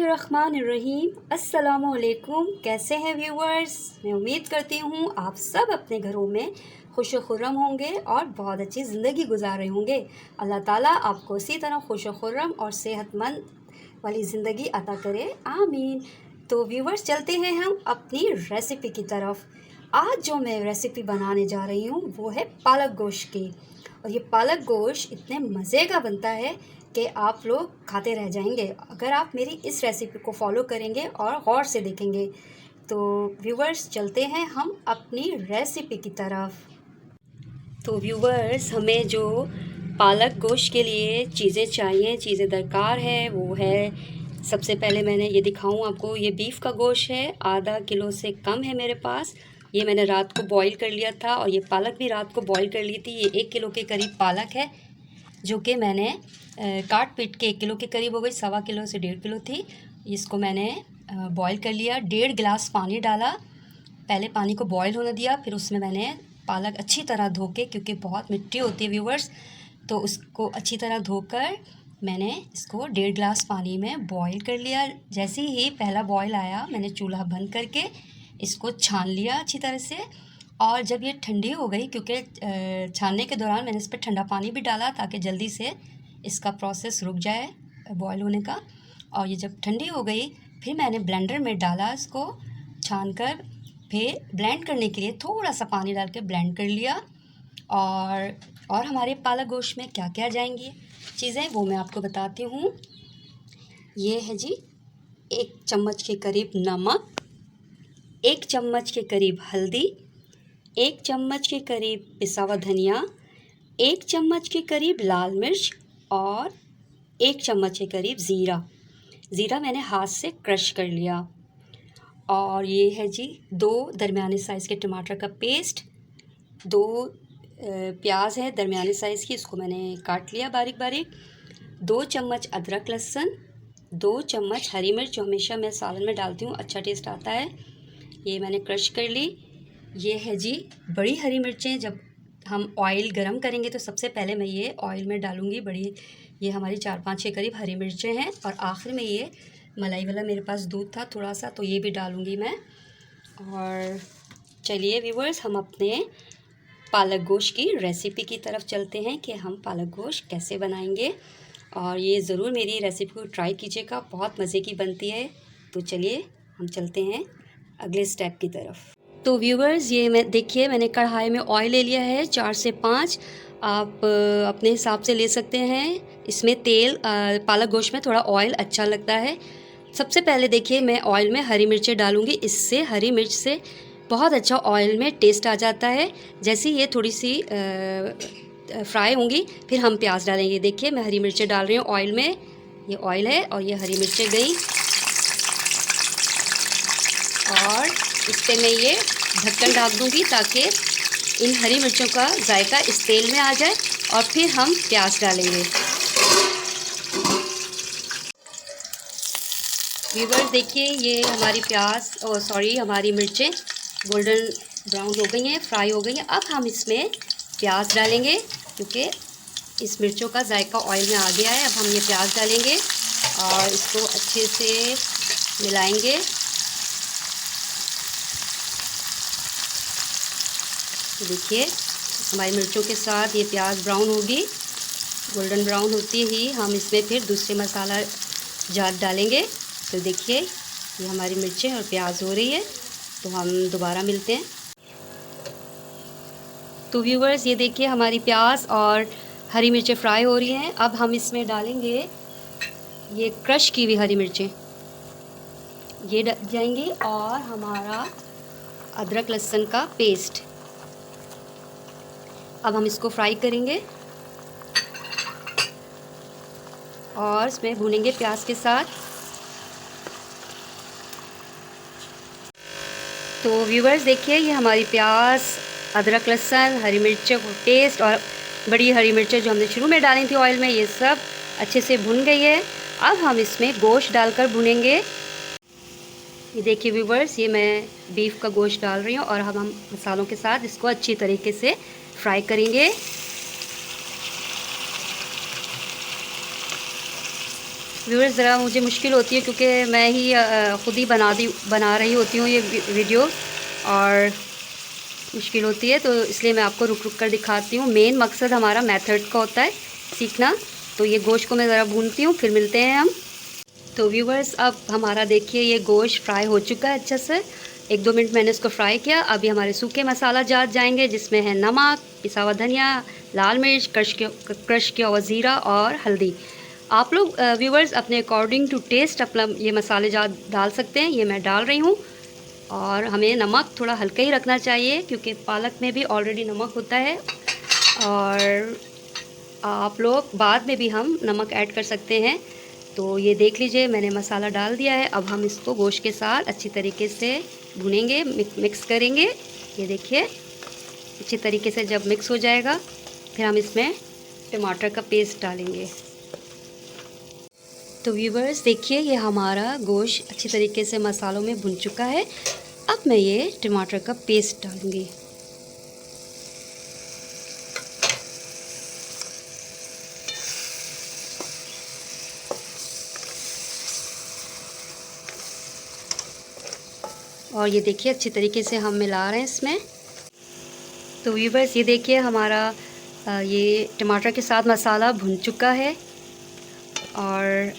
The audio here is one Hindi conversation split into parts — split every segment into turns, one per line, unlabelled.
बिस्मिल्लाहिर्रहमानिर्रहीम। अस्सलामुअलैकुम। कैसे हैं व्यूवर्स? मैं उम्मीद करती हूँ आप सब अपने घरों में खुश खुर्रम होंगे और बहुत अच्छी ज़िंदगी गुजार रहे होंगे। अल्लाह ताला आपको इसी तरह खुश खुर्रम और सेहतमंद वाली ज़िंदगी अता करे, आमीन। तो व्यूवर्स, चलते हैं हम अपनी रेसिपी की तरफ। आज जो मैं रेसिपी बनाने जा रही हूँ वो है पालक गोश्त की। और ये पालक गोश्त इतने मज़े का बनता है कि आप लोग खाते रह जाएंगे अगर आप मेरी इस रेसिपी को फॉलो करेंगे और गौर से देखेंगे। तो व्यूवर्स, चलते हैं हम अपनी रेसिपी की तरफ। तो व्यूवर्स, हमें जो पालक गोश्त के लिए चीज़ें चाहिए, चीज़ें दरकार है, वो है सबसे पहले मैंने ये दिखाऊं आपको, ये बीफ का गोश्त है, आधा किलो से कम है मेरे पास। ये मैंने रात को बॉईल कर लिया था और ये पालक भी रात को बॉईल कर ली थी। ये 1 किलो के करीब पालक है जो कि मैंने काट पीट के 1 किलो के करीब हो गई, 1.25 किलो से 1.5 किलो थी। इसको मैंने बॉईल कर लिया, 1.5 गिलास पानी डाला, पहले पानी को बॉईल होने दिया, फिर उसमें मैंने पालक अच्छी तरह धो के, क्योंकि बहुत मिट्टी होती है व्यूवर्स, तो उसको अच्छी तरह धोकर मैंने इसको 1.5 गिलास पानी में बॉईल कर लिया। जैसे ही पहला बॉईल आया मैंने चूल्हा बंद करके इसको छान लिया अच्छी तरह से। और जब ये ठंडी हो गई, क्योंकि छानने के दौरान मैंने इस पर ठंडा पानी भी डाला ताकि जल्दी से इसका प्रोसेस रुक जाए बॉईल होने का। और ये जब ठंडी हो गई फिर मैंने ब्लेंडर में डाला, इसको छानकर फिर ब्लेंड करने के लिए थोड़ा सा पानी डाल के ब्लेंड कर लिया। और हमारे पालक गोश्त में क्या क्या जाएंगी चीज़ें वो मैं आपको बताती हूँ। ये है जी 1 चम्मच के करीब नमक, 1 चम्मच के करीब हल्दी, 1 चम्मच के करीब पिसा हुआ धनिया, 1 चम्मच के करीब लाल मिर्च और 1 चम्मच के करीब ज़ीरा मैंने हाथ से क्रश कर लिया। और ये है जी 2 दरमियाने साइज़ के टमाटर का पेस्ट, 2 प्याज है दरमियाने साइज़ की, इसको मैंने काट लिया बारीक बारीक, 2 चम्मच अदरक लहसुन, 2 चम्मच हरी मिर्च जो हमेशा मैं सालन में डालती हूँ, अच्छा टेस्ट आता है, ये मैंने क्रश कर ली। ये है जी बड़ी हरी मिर्चें, जब हम ऑयल गरम करेंगे तो सबसे पहले मैं ये ऑयल में डालूँगी बड़ी, ये हमारी 4-5 के करीब हरी मिर्चें हैं। और आखिर में ये मलाई वाला मेरे पास दूध था थोड़ा सा, तो ये भी डालूँगी मैं। और चलिए व्यूवर्स, हम अपने पालक गोश्त की रेसिपी की तरफ चलते हैं कि हम पालक गोश्त कैसे बनाएंगे। और ये ज़रूर मेरी रेसिपी को ट्राई कीजिएगा, बहुत मज़े की बनती है। तो चलिए हम चलते हैं अगले स्टेप की तरफ। तो व्यूवर्स, ये देखिए मैंने कढ़ाई में ऑयल ले लिया है 4 से 5, आप अपने हिसाब से ले सकते हैं। इसमें तेल, पालक गोश्त में थोड़ा ऑयल अच्छा लगता है। सबसे पहले देखिए मैं ऑयल में हरी मिर्चें डालूँगी, इससे हरी मिर्च से बहुत अच्छा ऑयल में टेस्ट आ जाता है। जैसे ये थोड़ी सी फ्राई होंगी फिर हम प्याज डालेंगे। देखिए मैं हरी मिर्चें डाल रही हूँ ऑयल में, ये ऑयल है और ये हरी मिर्चें गई, और इस पर मैं ये ढक्कन डाल दूँगी ताकि इन हरी मिर्चों का जायका इस तेल में आ जाए। और फिर हम प्याज डालेंगे। व्यूवर्स देखिए, ये हमारी हमारी मिर्चें गोल्डन ब्राउन हो गई हैं, फ्राई हो गई हैं। अब हम इसमें प्याज डालेंगे, क्योंकि इस मिर्चों का जायका ऑयल में आ गया है। अब हम ये प्याज डालेंगे और इसको अच्छे से मिलाएंगे। देखिए हमारी मिर्चों के साथ ये प्याज ब्राउन होगी, गोल्डन ब्राउन होती ही हम इसमें फिर दूसरे मसाला जात डालेंगे। तो देखिए ये हमारी मिर्चें और प्याज हो रही है, तो हम दोबारा मिलते हैं। तो व्यूवर्स, ये देखिए हमारी प्याज और हरी मिर्चें फ्राई हो रही हैं। अब हम इसमें डालेंगे ये क्रश की हुई हरी मिर्चें, ये डल जाएंगी, और हमारा अदरक लहसुन का पेस्ट। अब हम इसको फ्राई करेंगे और इसमें भूनेंगे प्याज के साथ। तो व्यूवर्स देखिए, ये हमारी प्याज, अदरक लहसुन, हरी मिर्चों को पेस्ट और बड़ी हरी मिर्चें जो हमने शुरू में डाली थी ऑयल में, ये सब अच्छे से भुन गई है। अब हम इसमें गोश्त डालकर भुनेंगे। ये देखिए व्यूवर्स, ये मैं बीफ का गोश्त डाल रही हूँ और हम मसालों के साथ इसको अच्छी तरीके से फ्राई करेंगे। व्यूअर्स ज़रा मुझे मुश्किल होती है क्योंकि मैं ही ख़ुद ही बना रही होती हूँ ये वीडियो, और मुश्किल होती है, तो इसलिए मैं आपको रुक रुक कर दिखाती हूँ। मेन मकसद हमारा मेथड का होता है सीखना। तो ये गोश्त को मैं ज़रा भूनती हूँ, फिर मिलते हैं हम। तो व्यूअर्स अब हमारा देखिए ये गोश्त फ्राई हो चुका है अच्छे से। 1-2 मिनट मैंने इसको फ्राई किया। अभी हमारे सूखे मसाला जात जाएंगे, जिसमें है नमक, पिसा हुआ धनिया, लाल मिर्च, क्रश किया हुआ ज़ीरा और हल्दी। आप लोग व्यूअर्स अपने अकॉर्डिंग टू टेस्ट अपना ये मसाले जात डाल सकते हैं। ये मैं डाल रही हूँ, और हमें नमक थोड़ा हल्का ही रखना चाहिए क्योंकि पालक में भी ऑलरेडी नमक होता है, और आप लोग बाद में भी हम नमक ऐड कर सकते हैं। तो ये देख लीजिए मैंने मसाला डाल दिया है। अब हम इसको गोश्त के साथ अच्छी तरीके से भुनेंगे, मिक्स करेंगे। ये देखिए अच्छी तरीके से जब मिक्स हो जाएगा, फिर हम इसमें टमाटर का पेस्ट डालेंगे। तो व्यूअर्स देखिए ये हमारा गोश्त अच्छी तरीके से मसालों में भुन चुका है। अब मैं ये टमाटर का पेस्ट डालूँगी। और ये देखिए अच्छी तरीके से हम मिला रहे हैं इसमें। तो व्यूअर्स ये देखिए हमारा ये टमाटर के साथ मसाला भुन चुका है, और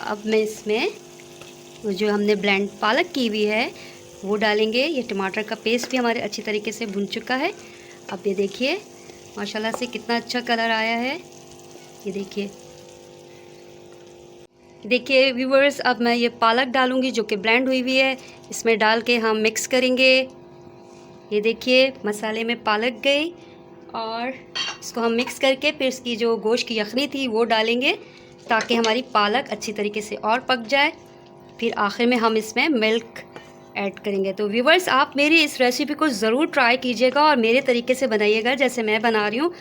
अब मैं इसमें जो हमने ब्लेंड पालक की हुई है वो डालेंगे। ये टमाटर का पेस्ट भी हमारे अच्छी तरीके से भुन चुका है। अब ये देखिए माशाल्लाह से कितना अच्छा कलर आया है। ये देखिए व्यूअर्स अब मैं ये पालक डालूँगी जो कि ब्लेंड हुई हुई है। इसमें डाल के हम मिक्स करेंगे। ये देखिए मसाले में पालक गई, और इसको हम मिक्स करके फिर इसकी जो गोश्त की यखनी थी वो डालेंगे ताकि हमारी पालक अच्छी तरीके से और पक जाए। फिर आखिर में हम इसमें मिल्क ऐड करेंगे। तो व्यूअर्स आप मेरी इस रेसिपी को ज़रूर ट्राई कीजिएगा और मेरे तरीके से बनाइएगा जैसे मैं बना रही हूँ।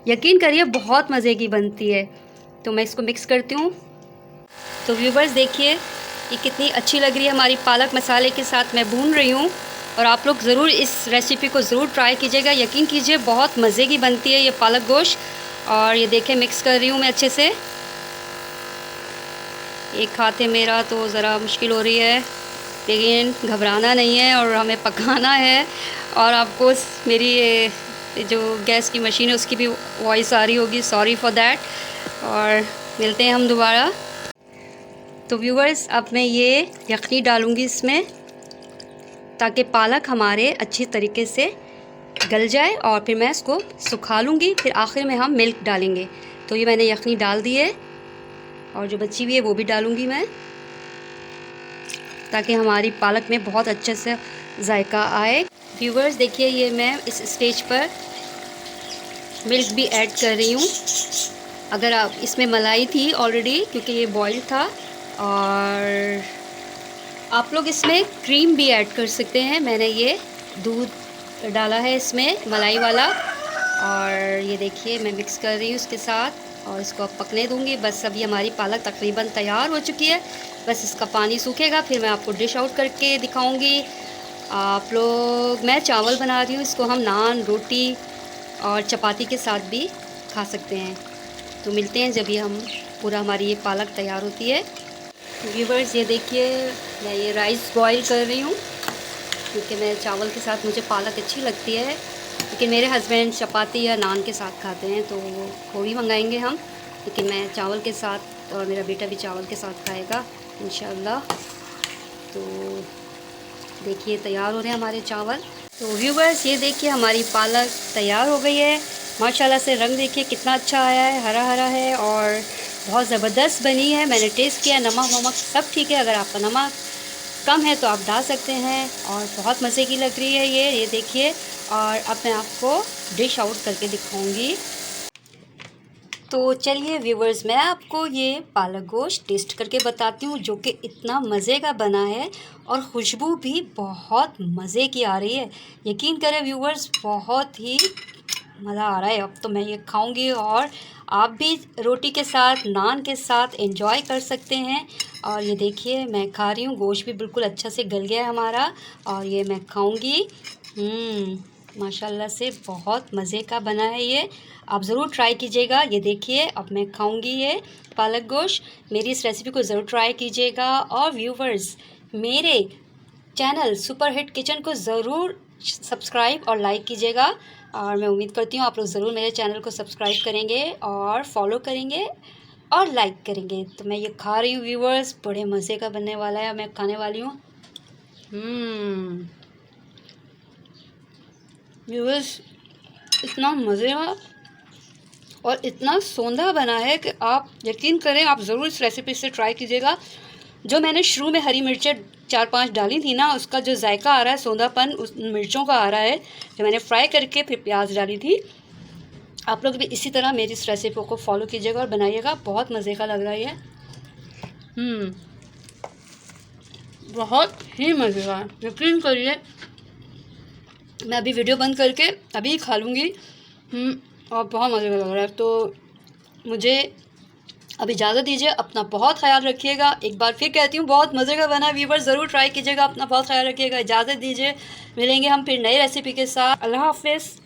यकीन करिए बहुत मज़े की बनती है। तो मैं इसको मिक्स करती हूँ। तो व्यूअर्स देखिए ये कितनी अच्छी लग रही है हमारी पालक मसाले के साथ मैं भून रही हूँ, और आप लोग ज़रूर इस रेसिपी को ज़रूर ट्राई कीजिएगा। यकीन कीजिए बहुत मज़े की बनती है ये पालक गोश्त। और ये देखिए मिक्स कर रही हूँ मैं अच्छे से। एक हाथ है मेरा तो ज़रा मुश्किल हो रही है, लेकिन घबराना नहीं है और हमें पकाना है। और आपको मेरी ये जो गैस की मशीन है उसकी भी वॉइस आ रही होगी, सॉरी फॉर दैट। और मिलते हैं हम दोबारा। तो व्यूअर्स अब मैं ये यखनी डालूँगी इसमें ताकि पालक हमारे अच्छी तरीके से गल जाए, और फिर मैं इसको सुखा लूँगी। फिर आखिर में हम मिल्क डालेंगे। तो ये मैंने यखनी डाल दी है, और जो बची हुई है वो भी डालूँगी मैं, ताकि हमारी पालक में बहुत अच्छे से जायका आए। व्यूअर्स देखिए ये मैं इस स्टेज पर मिल्क भी ऐड कर रही हूँ। अगर आप इसमें मलाई थी ऑलरेडी क्योंकि ये बॉइल्ड था, और आप लोग इसमें क्रीम भी ऐड कर सकते हैं। मैंने ये दूध डाला है इसमें मलाई वाला, और ये देखिए मैं मिक्स कर रही हूँ इसके साथ, और इसको अब पकने दूँगी। बस अभी हमारी पालक तकरीबन तैयार हो चुकी है। बस इसका पानी सूखेगा, फिर मैं आपको डिश आउट करके दिखाऊँगी। आप लोग मैं चावल बना रही हूँ, इसको हम नान, रोटी और चपाती के साथ भी खा सकते हैं। तो मिलते हैं जब पूरा हमारी ये पालक तैयार होती है। व्यूअर्स ये देखिए मैं ये राइस बॉईल कर रही हूँ क्योंकि मैं चावल के साथ मुझे पालक अच्छी लगती है, लेकिन मेरे हस्बैंड चपाती या नान के साथ खाते हैं तो वो भी मंगाएंगे हम, लेकिन मैं चावल के साथ, और मेरा बेटा भी चावल के साथ खाएगा इंशाल्लाह। तो देखिए तैयार हो रहे हैं हमारे चावल। तो व्यूअर्स ये देखिए हमारी पालक तैयार हो गई है। माशाल्लाह से रंग देखिए कितना अच्छा आया है, हरा हरा है और बहुत ज़बरदस्त बनी है। मैंने टेस्ट किया, नमक वमक सब ठीक है। अगर आपका नमक कम है तो आप डाल सकते हैं, और बहुत मज़े की लग रही है ये देखिए। और अब मैं आपको डिश आउट करके दिखाऊंगी। तो चलिए व्यूवर्स मैं आपको ये पालक गोश्त टेस्ट करके बताती हूँ, जो कि इतना मज़े का बना है और खुशबू भी बहुत मज़े की आ रही है। यकीन करें व्यूवर्स बहुत ही मज़ा आ रहा है। अब तो मैं ये खाऊंगी, और आप भी रोटी के साथ, नान के साथ एंजॉय कर सकते हैं। और ये देखिए मैं खा रही हूँ, गोश्त भी बिल्कुल अच्छा से गल गया है हमारा, और ये मैं खाऊंगी। माशाल्लाह से बहुत मज़े का बना है ये। आप ज़रूर ट्राई कीजिएगा। ये देखिए अब मैं खाऊंगी ये पालक गोश्त। मेरी इस रेसिपी को ज़रूर ट्राई कीजिएगा। और व्यूवर्स, मेरे चैनल सुपर हिट किचन को ज़रूर सब्सक्राइब और लाइक कीजिएगा। और मैं उम्मीद करती हूँ आप लोग ज़रूर मेरे चैनल को सब्सक्राइब करेंगे और फॉलो करेंगे और लाइक करेंगे। तो मैं ये खा रही हूँ व्यूवर्स, बड़े मज़े का बनने वाला है। मैं खाने वाली हूँ। व्यूवर्स, इतना मज़े का और इतना सौंधा बना है कि आप यकीन करें, आप ज़रूर इस रेसिपी से ट्राई कीजिएगा। जो मैंने शुरू में हरी मिर्चें 4-5 डाली थी ना, उसका जो जायका आ रहा है, सौंधापन उस मिर्चों का आ रहा है, जो मैंने फ्राई करके फिर प्याज डाली थी। आप लोग भी इसी तरह मेरी इस रेसिपी को फॉलो कीजिएगा और बनाइएगा। बहुत मज़े का लग रहा है ये। बहुत ही मज़े का, यकीन करिए। मैं अभी वीडियो बंद करके अभी खा लूँगी। और बहुत मज़े का लग रहा है। तो मुझे अब इजाज़त दीजिए। अपना बहुत ख्याल रखिएगा। एक बार फिर कहती हूँ, बहुत मज़े का बना। व्यूअर्स ज़रूर ट्राई कीजिएगा। अपना बहुत ख्याल रखिएगा। इजाज़त दीजिए। मिलेंगे हम फिर नई रेसिपी के साथ। अल्लाह हाफ़िज़।